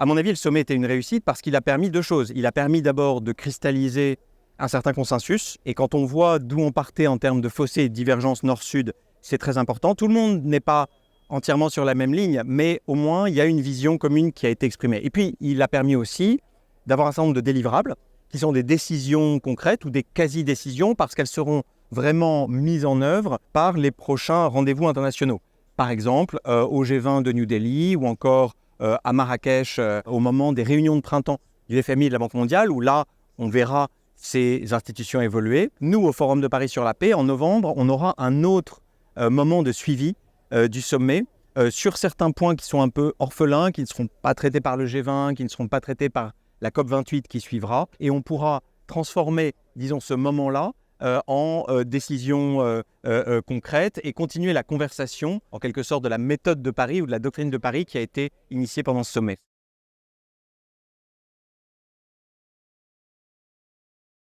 À mon avis, le sommet était une réussite parce qu'il a permis deux choses. Il a permis d'abord de cristalliser un certain consensus. Et quand on voit d'où on partait en termes de fossé et de divergence nord-sud, c'est très important. Tout le monde n'est pas entièrement sur la même ligne, mais au moins, il y a une vision commune qui a été exprimée. Et puis, il a permis aussi d'avoir un certain nombre de délivrables qui sont des décisions concrètes ou des quasi-décisions parce qu'elles seront vraiment mises en œuvre par les prochains rendez-vous internationaux. Par exemple, au G20 de New Delhi ou encore à Marrakech au moment des réunions de printemps du FMI et de la Banque mondiale, où là, on verra ces institutions évoluer. Nous, au Forum de Paris sur la paix, en novembre, on aura un autre moment de suivi du sommet sur certains points qui sont un peu orphelins, qui ne seront pas traités par le G20, qui ne seront pas traités par la COP28 qui suivra. Et on pourra transformer, disons, ce moment-là en décisions concrètes et continuer la conversation, en quelque sorte, de la méthode de Paris ou de la doctrine de Paris qui a été initiée pendant ce sommet.